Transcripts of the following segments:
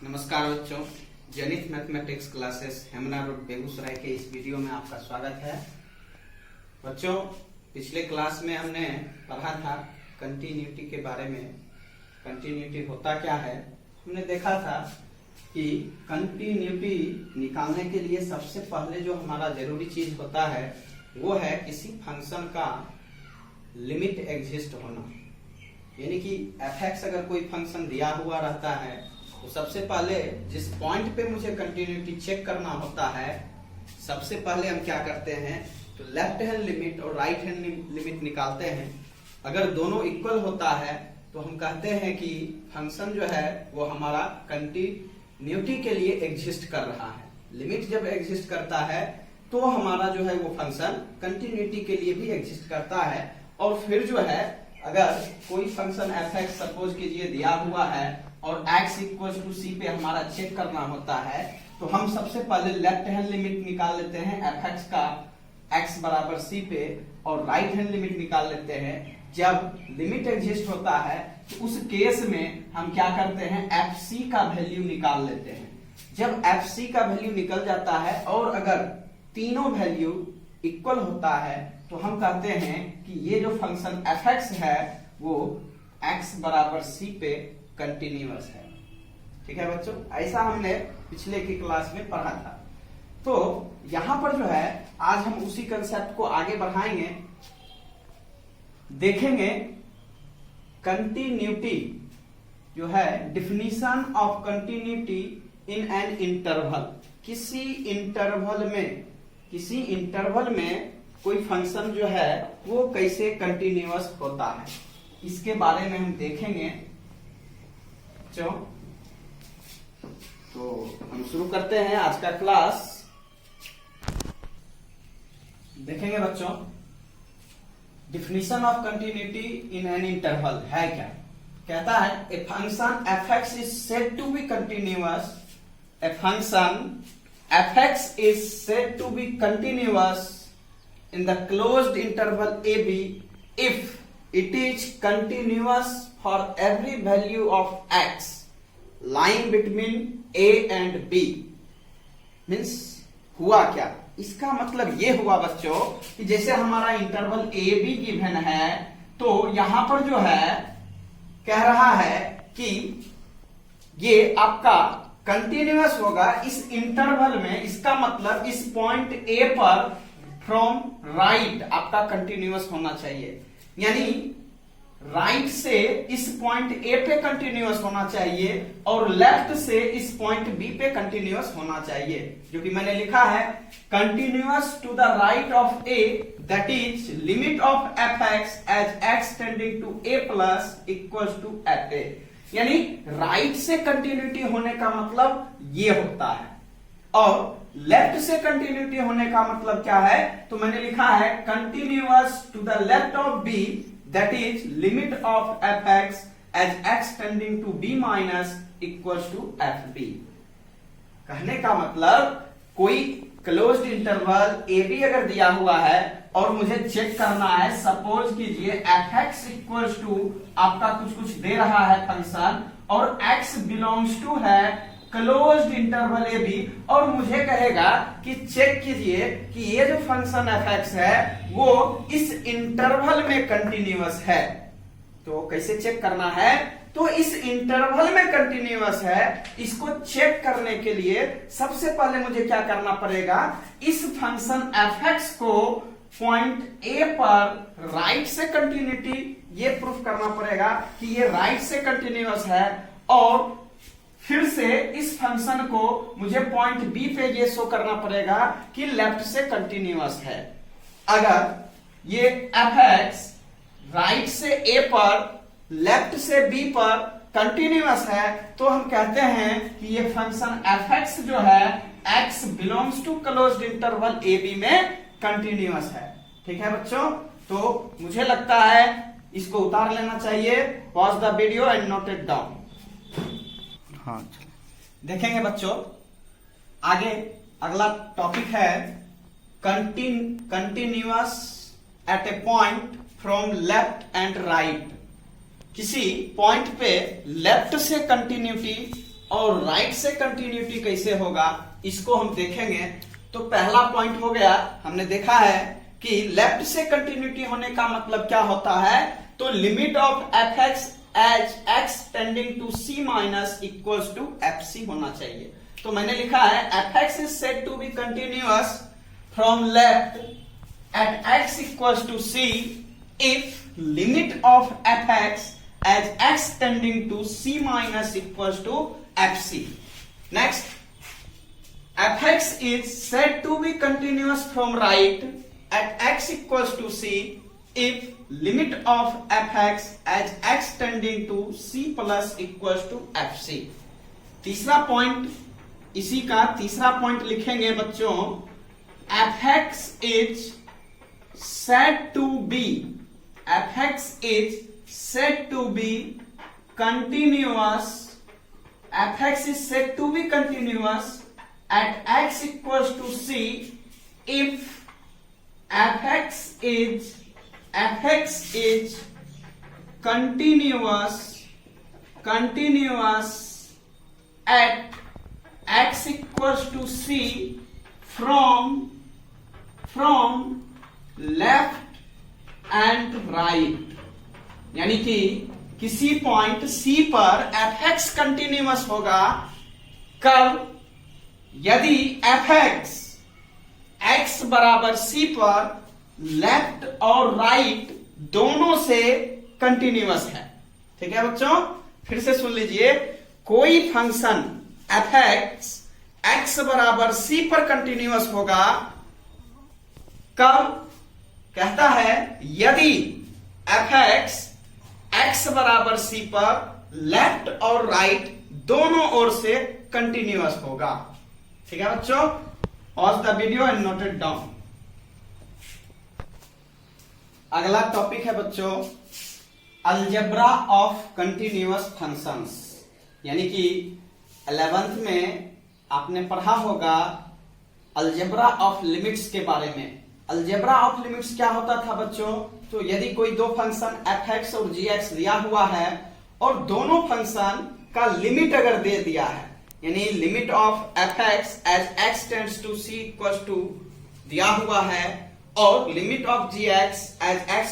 नमस्कार बच्चों, Zenith mathematics classes हेमना रोड बेगूसराय के इस वीडियो में आपका स्वागत है। बच्चों, पिछले क्लास में हमने पढ़ा था कंटिन्यूटी के बारे में। कंटिन्यूटी होता क्या है, हमने देखा था कि कंटिन्यूटी निकालने के लिए सबसे पहले जो हमारा जरूरी चीज होता है वो है किसी फंक्शन का लिमिट एग्जिस्ट होना। यानी कि f(x) अगर कोई फंक्शन दिया हुआ रहता है तो सबसे पहले जिस पॉइंट पे मुझे कंटिन्यूटी चेक करना होता है, सबसे पहले हम क्या करते हैं तो लेफ्ट हैंड लिमिट और राइट हैंड लिमिट निकालते हैं। अगर दोनों इक्वल होता है तो हम कहते हैं कि फंक्शन जो है वो हमारा कंटिन्यूटी के लिए एग्जिस्ट कर रहा है। लिमिट जब एग्जिस्ट करता है तो हमारा जो है वो फंक्शन कंटिन्यूटी के लिए भी एग्जिस्ट करता है। और फिर जो है अगर कोई फंक्शन f(x) सपोज कीजिए दिया हुआ है और x = c पे हमारा चेक करना होता है, तो हम सबसे पहले लेफ्ट हैंड लिमिट निकाल लेते हैं f(x) का x = c पे, और राइट हैंड लिमिट निकाल लेते हैं। जब लिमिट एग्जिस्ट होता है तो उस केस में हम क्या करते हैं, fc का वैल्यू निकाल लेते हैं। जब fc का वैल्यू निकल जाता है और अगर तीनों वैल्यू इक्वल होता है तो हम कहते हैं कि ये जो फंक्शन f(x) है वो x = c पे कंटिन्यूअस है। ठीक है बच्चों, ऐसा हमने पिछले की क्लास में पढ़ा था। तो यहां पर जो है आज हम उसी कंसेप्ट को आगे बढ़ाएंगे, देखेंगे कंटिन्यूटी जो है, definition of continuity in an interval. किसी इंटरवल में कोई फंक्शन जो है वो कैसे कंटिन्यूअस होता है, इसके बारे में हम देखेंगे। तो हम शुरू करते हैं आज का क्लास। देखेंगे बच्चों, definition of continuity in an interval है क्या। कहता है a function f(x) is said to be continuous. A function f(x) is said to be continuous in the closed interval ab if it is continuous for every value of x lying between a and b। Means हुआ क्या, इसका मतलब ये हुआ बच्चों कि जैसे हमारा इंटरवल ए बी गिवन है, तो यहां पर जो है कह रहा है कि ये आपका कंटिन्यूअस होगा इस इंटरवल में। इसका मतलब इस पॉइंट ए पर फ्रॉम राइट आपका कंटिन्यूअस होना चाहिए, यानी राइट से इस पॉइंट ए पे कंटिन्यूअस होना चाहिए और लेफ्ट से इस पॉइंट बी पे कंटिन्यूअस होना चाहिए। जो कि मैंने लिखा है continuous to the right of a, that is limit of f(x) as x tending to a plus equals to fa। यानी राइट से कंटिन्यूटी होने का मतलब ये होता है, और लेफ्ट से कंटिन्यूटी होने का मतलब क्या है, तो मैंने लिखा है continuous to the left of b, that is limit of f(x) as x tending to b minus equals to fb। कहने का मतलब कोई क्लोज्ड इंटरवल ए बी अगर दिया हुआ है और मुझे चेक करना है, सपोज कीजिए f(x) इक्वल्स टू आपका कुछ दे रहा है फंक्शन, और x बिलोंग्स टू है क्लोज्ड इंटरवल ए बी, और मुझे कहेगा कि चेक कीजिए कि ये जो फंक्शन f(x) है वो इस इंटरवल में कंटिन्यूअस है। तो कैसे चेक करना है, तो इस इंटरवल में कंटिन्यूअस है, इसको चेक करने के लिए सबसे पहले मुझे क्या करना पड़ेगा, इस फंक्शन f(x) को पॉइंट ए पर राइट से कंटिन्यूटी ये प्रूफ करना पड़ेगा कि ये राइट से कंटिन्यूअस है, और फिर से इस फंक्शन को मुझे पॉइंट बी पे ये शो करना पड़ेगा कि लेफ्ट से कंटिन्यूअस है। अगर ये f(x) राइट से a पर लेफ्ट से b पर कंटिन्यूअस है तो हम कहते हैं कि ये फंक्शन f(x) जो है x belongs to closed interval a b में कंटिन्यूअस है। ठीक है बच्चों, तो मुझे लगता है इसको उतार लेना चाहिए। Pause the video and note it down. हाँ, देखेंगे बच्चों आगे। अगला टॉपिक है continuous at A point from left and right. किसी पॉइंट पे लेफ्ट से कंटिन्यूटी और राइट से कंटिन्यूटी कैसे होगा इसको हम देखेंगे। तो पहला पॉइंट हो गया, हमने देखा है कि लेफ्ट से कंटिन्यूटी होने का मतलब क्या होता है, तो limit of f x as x tending to c minus equals to f c होना चाहिए। तो मैंने लिखा है f x is said to be continuous from left at x equals to c if limit of f x as x tending to c minus equals to fc. Next, fx is said to be continuous from right at x equals to c if limit of fx as x tending to c plus equals to fc. तीसरा point, इसी का तीसरा point लिखेंगे बच्चों, fx is said to be said to be continuous, fx is said to be continuous at x equals to c if fx is continuous at x equals to c from left and right। यानी कि किसी point C पर fx continuous होगा कब, यदि fx x बराबर C पर left और राइट दोनों से कंटिन्यूअस है। ठीक है बच्चों, फिर से सुन लीजिए, कोई फंक्शन fx x बराबर C पर कंटिन्यूअस होगा कब, कहता है यदि fx x बराबर c पर लेफ्ट और राइट दोनों ओर से कंटिन्यूअस होगा। ठीक है बच्चों, pause the video and note it down. अगला टॉपिक है बच्चों अलजेब्रा ऑफ कंटिन्यूअस फंक्शंस, यानी कि 11th में आपने पढ़ा होगा अलजेब्रा ऑफ लिमिट्स के बारे में। अलजेब्रा ऑफ लिमिट्स क्या होता था बच्चों, तो यदि कोई दो फंक्शन fx और gx दिया हुआ है और दोनों फंक्शन का लिमिट अगर दे दिया है, यानी limit of fx as x tends to c equals to दिया हुआ है और limit of gx as x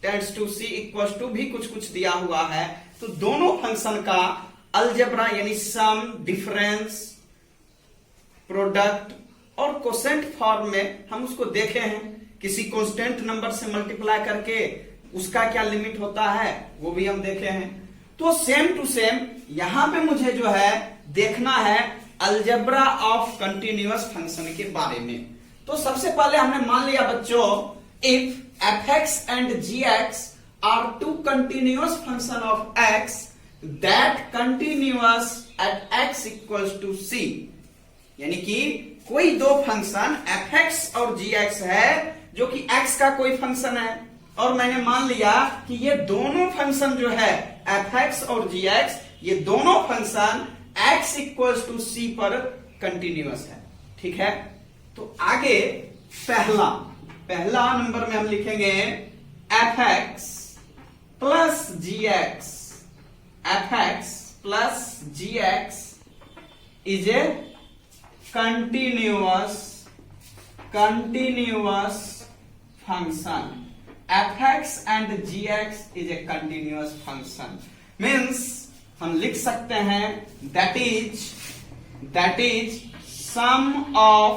tends to c equals to भी कुछ दिया हुआ है, तो दोनों फंक्शन का अलजेब्रा यानी सम, डिफरेंस, प्रोडक्ट और कोसेंट फॉर्म में हम उसको देखे हैं। किसी कांस्टेंट नंबर से मल्टीप्लाई करके उसका क्या लिमिट होता है वो भी हम देखे हैं। तो सेम टू सेम यहां पे मुझे जो है देखना है अलजेब्रा ऑफ कंटिन्यूअस फंक्शन के बारे में। तो सबसे पहले हमने मान लिया बच्चों, if fx and gx are two continuous function of x that continuous at x equals to c, यानी कि कोई दो फंक्शन fx और gx है जो कि x का कोई फंक्शन है, और मैंने मान लिया कि ये दोनों फंक्शन जो है fx और gx, ये दोनों function x equals to c पर कंटिन्यूअस है। ठीक है, तो आगे पहला नंबर में हम लिखेंगे fx plus gx is a continuous function. fx and gx is a continuous function. Means हम लिख सकते हैं that is sum of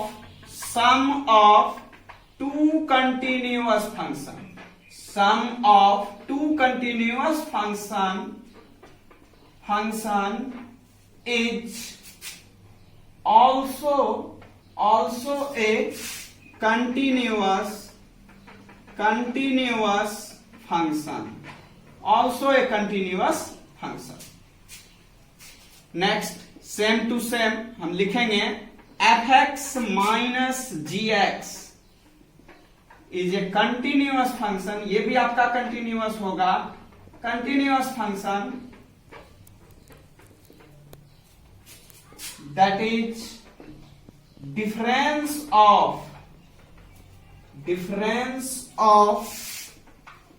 two continuous function. Sum of two continuous function is also a continuous function. Also a continuous function. Next, same to same हम लिखेंगे fx minus gx is a continuous function. ये भी आपका continuous होगा. Continuous function that is difference of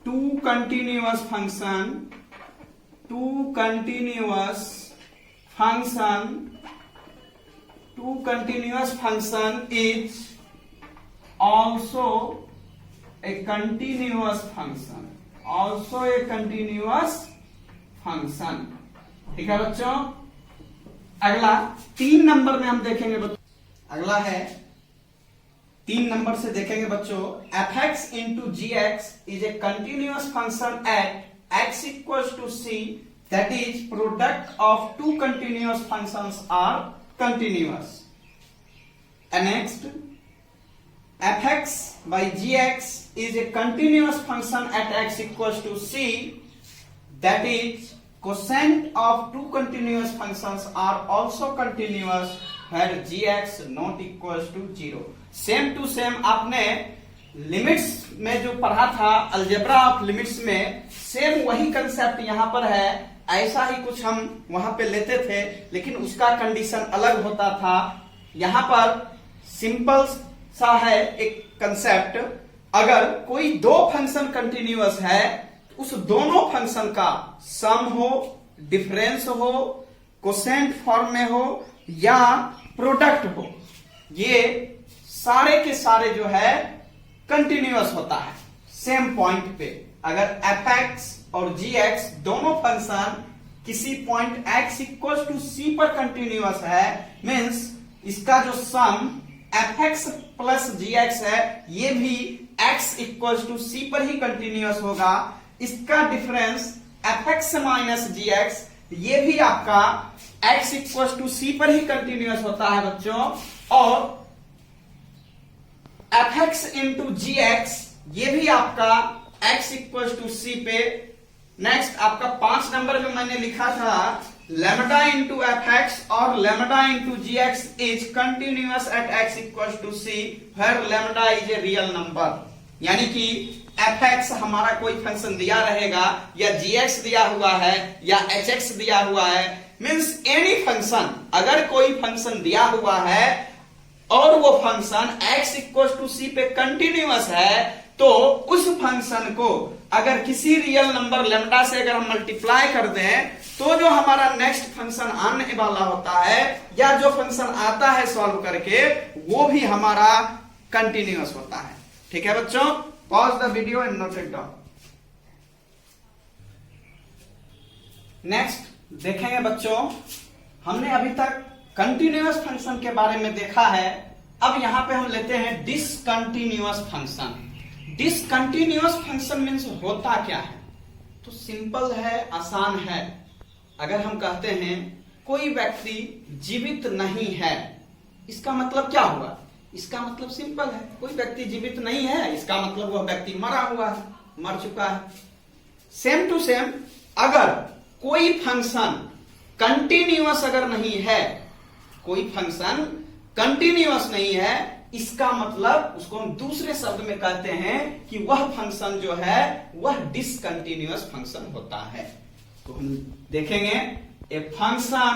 two continuous function, two continuous function is also a continuous function, also a continuous function। ठीक है बच्चों। अगला 3 नंबर में हम देखेंगे बच्चों, अगला है 3 नंबर से देखेंगे बच्चों, fx into gx is a continuous function at x equals to c, that is product of two continuous functions are continuous। And next, fx by gx is a continuous function at x equals to c, that is quotient of two continuous functions are also continuous where gx not equals to 0। Same to same आपने limits में जो पढ़ा था, algebra of limits में, same वही concept यहां पर है। ऐसा ही कुछ हम वहां पे लेते थे, लेकिन उसका कंडीशन अलग होता था। यहां पर सिंपल सा है एक कंसेप्ट, अगर कोई दो फंक्शन कंटिन्यूअस है, उस दोनों फंक्शन का सम हो, डिफरेंस हो, कोसेंट फॉर्म में हो या प्रोडक्ट हो, ये सारे के सारे जो है कंटिन्यूअस होता है सेम पॉइंट पे। अगर fx और gx दोनों फंक्शन किसी point x equal to c पर कंटिन्यूअस है, मीन्स इसका जो सम fx प्लस gx है, ये भी x इक्वल टू c पर ही कंटिन्यूअस होगा। इसका डिफरेंस fx माइनस gx, ये भी आपका x इक्वल टू c पर ही कंटिन्यूअस होता है बच्चों। और fx इंटू gx, ये भी आपका x इक्वल टू c पे। नेक्स्ट आपका 5 नंबर में मैंने लिखा था लैम्डा इंटू fx और lambda into gx is continuous at x equal to c where lambda is a real number. यानी कि fx हमारा कोई फंक्शन दिया रहेगा, या gx दिया हुआ है, या hx दिया हुआ है, मीन्स एनी फंक्शन, अगर कोई फंक्शन दिया हुआ है और वो function x equal to c पे कंटिन्यूअस है, तो उस फंक्शन को अगर किसी रियल नंबर लैम्डा से अगर हम मल्टीप्लाई कर दें, तो जो हमारा नेक्स्ट फंक्शन आने वाला होता है, या जो फंक्शन आता है सॉल्व करके, वो भी हमारा कंटिन्यूअस होता है। ठीक है बच्चों, pause the video and note it down. Next देखेंगे बच्चों, हमने अभी तक कंटिन्यूअस फंक्शन के बारे में देखा है। अब यहां पे हम लेते हैं discontinuous function. Discontinuous function means होता क्या है? तो सिंपल है, आसान है। अगर हम कहते हैं कोई व्यक्ति जीवित नहीं है, इसका मतलब क्या हुआ? इसका मतलब सिंपल है, कोई व्यक्ति जीवित नहीं है, इसका मतलब वह व्यक्ति मरा हुआ है, मर चुका है। सेम टू सेम, अगर कोई फंक्शन कंटिन्यूअस अगर नहीं है, कोई फंक्शन कंटिन्यूअस नहीं है, इसका मतलब उसको हम दूसरे शब्द में कहते हैं कि वह फंक्शन जो है वह डिसकंटिन्यूअस फंक्शन होता है। तो हम देखेंगे a function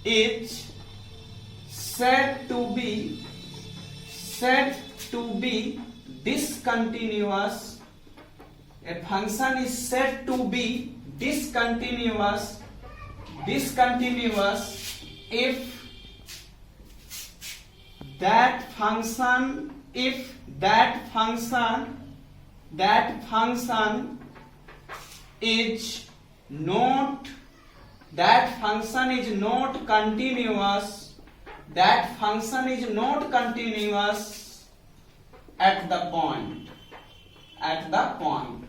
is said to be discontinuous. A function is said to be discontinuous if that function is not continuous at the point.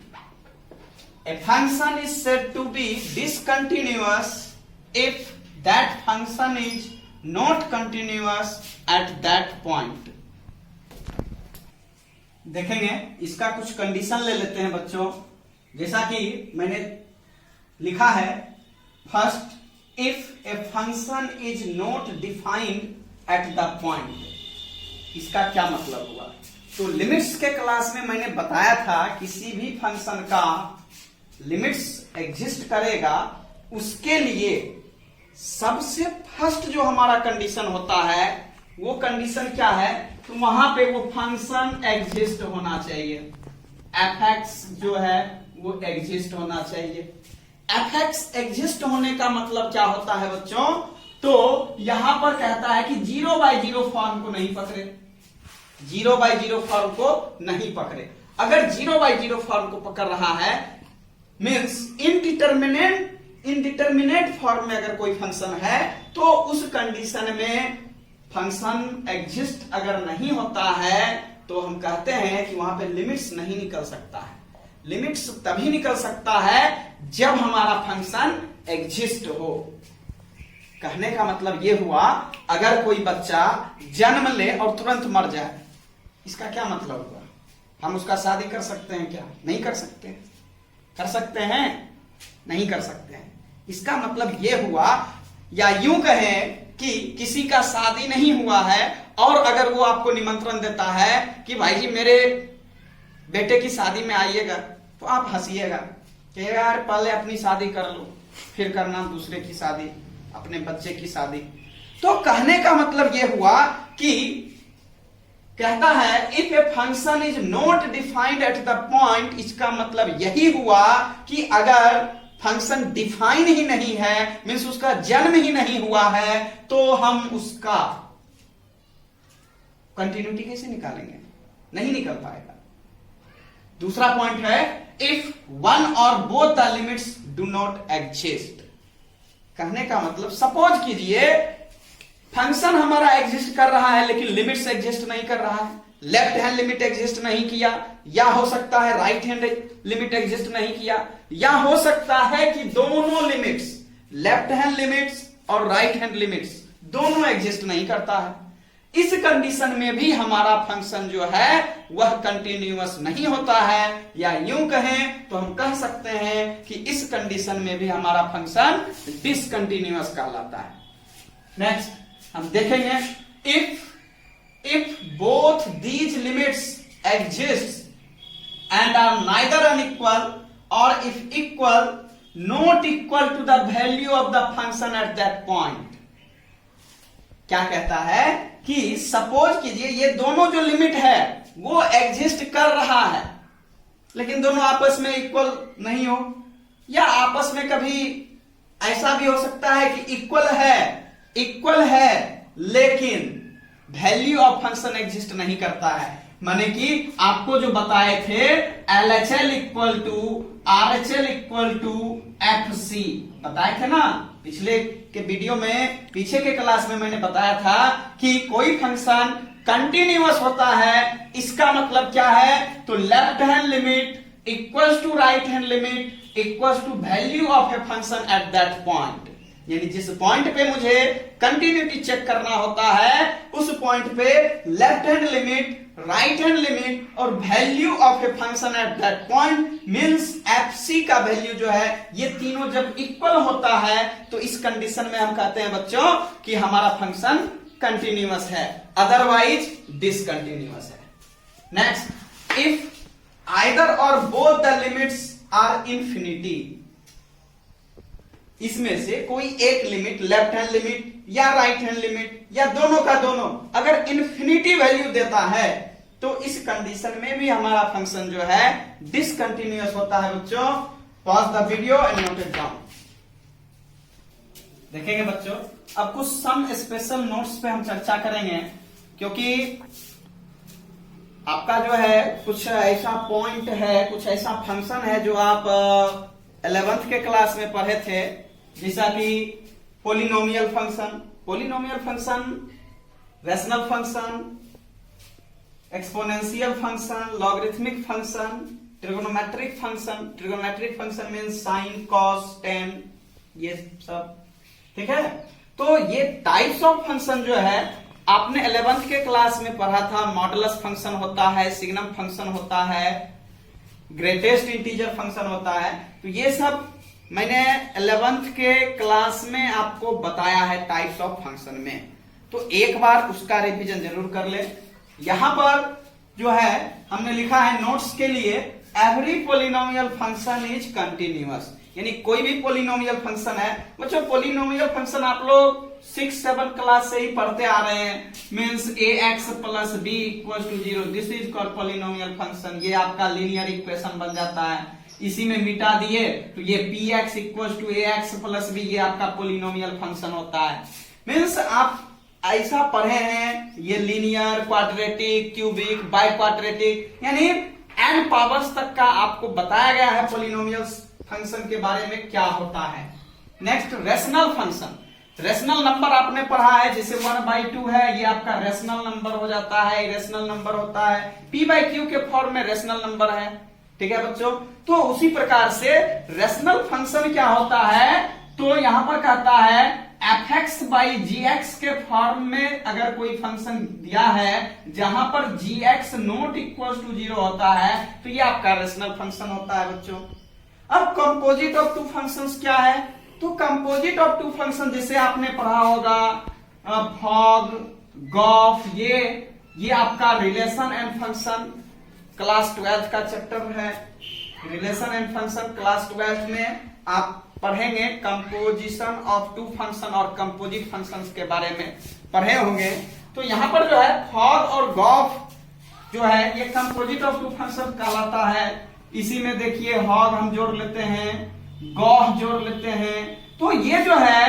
A function is said to be discontinuous if that function is not continuous at that point. देखेंगे इसका कुछ condition ले लेते हैं बच्चों। जैसा कि मैंने लिखा है, first, if a function is not defined at the point. इसका क्या मतलब हुआ? तो लिमिट्स के क्लास में मैंने बताया था, किसी भी फंक्शन का लिमिट्स एग्जिस्ट करेगा, उसके लिए सबसे फर्स्ट जो हमारा कंडीशन होता है, वो कंडीशन क्या है? तो वहां पे वो फंक्शन एग्जिस्ट होना चाहिए। fx जो है वो एग्जिस्ट होना चाहिए। fx एग्जिस्ट होने का मतलब क्या होता है बच्चों? तो यहां पर कहता है कि 0/0 फॉर्म को नहीं पकड़े, 0/0 फॉर्म को नहीं पकड़े। अगर 0/0 फॉर्म को पकड़ रहा है मीन्स इनडिटर्मिनेट फॉर्म में अगर कोई फंक्शन है तो उस कंडीशन में फंक्शन एग्जिस्ट अगर नहीं होता है तो हम कहते हैं कि वहां पे लिमिट्स नहीं निकल सकता है। लिमिट्स तभी निकल सकता है जब हमारा फंक्शन एग्जिस्ट हो। कहने का मतलब यह हुआ, अगर कोई बच्चा जन्म ले और तुरंत मर जाए, इसका क्या मतलब हुआ? हम उसका शादी कर सकते हैं क्या? नहीं कर सकते। कर सकते हैं? नहीं कर सकते हैं। इसका मतलब यह हुआ, या यूं कहें कि किसी का शादी नहीं हुआ है और अगर वो आपको निमंत्रण देता है कि भाई जी मेरे बेटे की शादी में आइएगा, तो आप हंसिएगा, कहेगा यार पहले अपनी शादी कर लो फिर करना दूसरे की शादी, अपने बच्चे की शादी। तो कहने का मतलब यह हुआ कि कहता है if a function is not defined at the point, इसका मतलब यही हुआ कि अगर फंक्शन डिफाइन ही नहीं है मीन्स उसका जन्म ही नहीं हुआ है तो हम उसका कंटिन्यूटी कैसे निकालेंगे? नहीं निकल पाएगा। दूसरा पॉइंट है इफ वन और both the limits do not exist. कहने का मतलब सपोज कीजिए फंक्शन हमारा एग्जिस्ट कर रहा है लेकिन लिमिट्स एग्जिस्ट नहीं कर रहा है। लेफ्ट हैंड लिमिट एग्जिस्ट नहीं किया, या हो सकता है राइट हैंड लिमिट एग्जिस्ट नहीं किया, या हो सकता है कि दोनों लिमिट्स, लेफ्ट हैंड लिमिट्स और राइट हैंड लिमिट्स दोनों एग्जिस्ट नहीं करता है। इस कंडीशन में भी हमारा फंक्शन जो है वह कंटिन्यूअस नहीं होता है, या यूं कहें तो हम कह सकते हैं कि इस कंडीशन में भी हमारा फंक्शन डिसकंटिन्यूअस कहलाता है। नेक्स्ट हम देखेंगे if both these limits exist and are neither unequal or if equal not equal to the value of the function at that point। क्या कहता है कि सपोज कीजिए ये दोनों जो लिमिट है वो एग्जिस्ट कर रहा है लेकिन दोनों आपस में इक्वल नहीं हो, या आपस में कभी ऐसा भी हो सकता है कि इक्वल है लेकिन वैल्यू ऑफ फंक्शन एग्जिस्ट नहीं करता है। माने कि आपको जो बताए थे LHL equal to RHL equal to FC बताए थे ना पिछले के वीडियो में, पीछे के क्लास में मैंने बताया था कि कोई फंक्शन कंटिन्यूअस होता है इसका मतलब क्या है, तो left hand limit equals to right hand limit equals to value of a function at that point. यानी जिस पॉइंट पे मुझे कंटिन्यूटी चेक करना होता है उस पॉइंट पे left hand limit, right hand limit और value of a function at that point means FC का वैल्यू जो है ये तीनों जब इक्वल होता है तो इस कंडीशन में हम कहते हैं बच्चों कि हमारा फंक्शन कंटिन्यूअस है, अदरवाइज डिसकंटिन्यूअस है। Next if either or both the limits are infinity, इसमें से कोई एक लिमिट, लेफ्ट हैंड लिमिट या राइट हैंड लिमिट या दोनों का दोनों अगर इन्फिनिटी वैल्यू देता है तो इस कंडीशन में भी हमारा फंक्शन जो है डिसकंटिन्यूअस होता है। बच्चों pause the video and note it down. देखेंगे बच्चों अब कुछ सम स्पेशल नोट्स पे हम चर्चा करेंगे क्योंकि आपका जो है कुछ ऐसा पॉइंट है, कुछ ऐसा फंक्शन है जो आप 11th के क्लास में पढ़े थे, जैसा कि polynomial function, rational function, exponential function, logarithmic function, trigonometric function means sine, cos, tan, ये सब ठीक है। तो ये टाइप्स ऑफ फंक्शन जो है आपने 11th के क्लास में पढ़ा था। मॉडुलस फंक्शन होता है, सिग्नम फंक्शन होता है, ग्रेटेस्ट इंटीजर फंक्शन होता है। तो ये सब मैंने 11th के क्लास में आपको बताया है टाइप्स ऑफ फंक्शन में, तो एक बार उसका रिवीजन जरूर कर ले। यहां पर जो है हमने लिखा है नोट्स के लिए every polynomial function is continuous, यानी कोई भी पोलिनोमियल फंक्शन है बच्चों, पोलिनोमियल फंक्शन आप लोग 6-7 क्लास से ही पढ़ते आ रहे हैं। Means ax plus b equal to 0, this is called polynomial function. ये आपका लीनियर इक्वेशन बन जाता है। इसी में मिटा दिए तो ये px equal to ax plus b, ये आपका पोलिनोमियल फंक्शन होता है। मीन्स आप ऐसा पढ़े हैं, ये linear, quadratic, cubic, by quadratic, यानी n पावर्स तक का आपको बताया गया है पोलिनोमियल फंक्शन के बारे में क्या होता है। Next rational function. Rational number आपने पढ़ा है, जैसे 1/2 है, ये आपका रेशनल नंबर हो जाता है, इरेशनल नंबर होता है। p/q के फॉर्म में रेशनल नंबर है, ठीक है बच्चों। तो उसी प्रकार से रेशनल फंक्शन क्या होता है, तो यहां पर कहता है fx/gx के फॉर्म में अगर कोई फंक्शन दिया है जहां पर gx नॉट इक्वल टू 0 होता है, तो ये आपका रेशनल फंक्शन होता है बच्चों। अब कंपोजिट ऑफ टू फंक्शंस क्या है, तो कंपोजिट ऑफ टू फंक्शन जैसे आपने पढ़ा होगा फॉग, गॉफ, ये आपका रिलेशन एंड फंक्शन क्लास 12 का चैप्टर है। रिलेशन एंड फंक्शन क्लास 12 में आप पढ़ेंगे कंपोजिशन ऑफ टू फंक्शन और कंपोजिट फंक्शंस के बारे में पढ़े होंगे। तो यहां पर जो है फॉग और गॉफ जो है ये कंपोजिट ऑफ टू फंक्शन कहलाता है। इसी में देखिए हॉग हम जोड़ लेते हैं, गॉफ जोड़ लेते हैं, तो ये जो है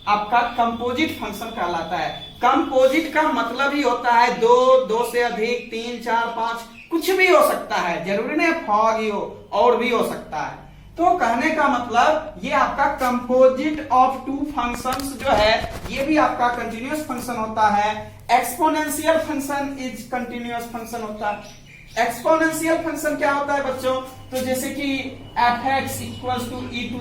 आपका कंपोजिट फंक्शन कहलाता है। कंपोजिट का मतलब ही होता है दो से अधिक, 3, 4, 5, कुछ भी हो सकता है, जरूरी नहीं फॉग ही हो, और भी हो सकता है। तो कहने का मतलब ये आपका कंपोजिट ऑफ टू फंक्शंस जो है ये भी आपका कंटिन्यूअस फंक्शन होता है। Exponential function is continuous function होता है। एक्सपोनेंशियल फंक्शन क्या होता है बच्चों, तो जैसे कि fx equals to e to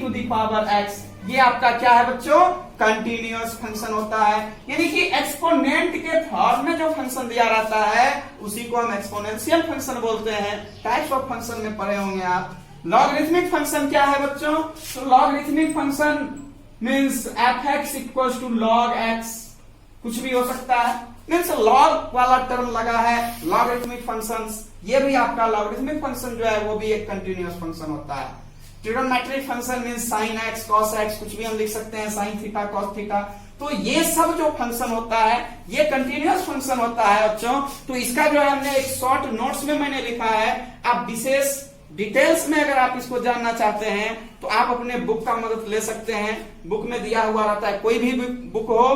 the power x, ये आपका क्या है बच्चों, कंटिन्यूअस फंक्शन होता है। यानी कि एक्सपोनेंट के फॉर्म में जो फंक्शन दिया रहता है उसी को हम एक्सपोनेंशियल फंक्शन बोलते हैं। टाइप्स ऑफ फंक्शन में पढ़े होंगे आप। लॉगरिथमिक फंक्शन क्या है बच्चों, तो logarithmic function means fx equals to log x, कुछ भी हो सकता है, मीन्स लॉग वाला टर्म लगा है लॉगरिथमिक फंक्शंस। ये भी आपका लॉगरिथमिक फंक्शन जो है वो भी एक कंटिन्यूअस फंक्शन होता है। Trigonometric function means sin x cos x, कुछ भी हम लिख सकते हैं, sin थीटा cos थीटा। तो ये सब जो फंक्शन होता है ये कंटिन्यूअस फंक्शन होता है बच्चों। तो इसका जो है हमने एक शॉर्ट नोट्स में मैंने लिखा है। आप विशेष डिटेल्स में अगर आप इसको जानना चाहते हैं तो आप अपने बुक का मदद ले सकते हैं। बुक में दिया हुआ रहता है, कोई भी बुक हो,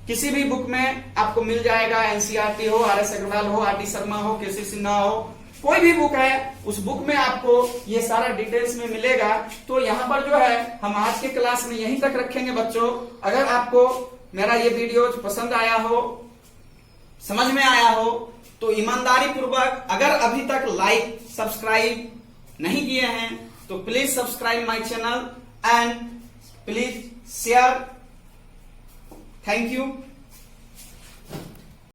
किसी भी बुक में आपको मिल जाएगा। एनसीईआरटी हो, आर.एस. अग्रवाल हो, आर.डी. शर्मा हो, के.सी. सिन्हा हो, कोई भी बुक है उस बुक में आपको ये सारा डिटेल्स में मिलेगा। तो यहाँ पर जो है हम आज के क्लास में यहीं तक रखेंगे बच्चों। अगर आपको मेरा ये वीडियो पसंद आया हो, समझ में आया हो, तो ईमानदारी पूर्वक अगर अभी तक लाइक सब्सक्राइब नहीं किए हैं तो please subscribe my channel and please share. Thank you.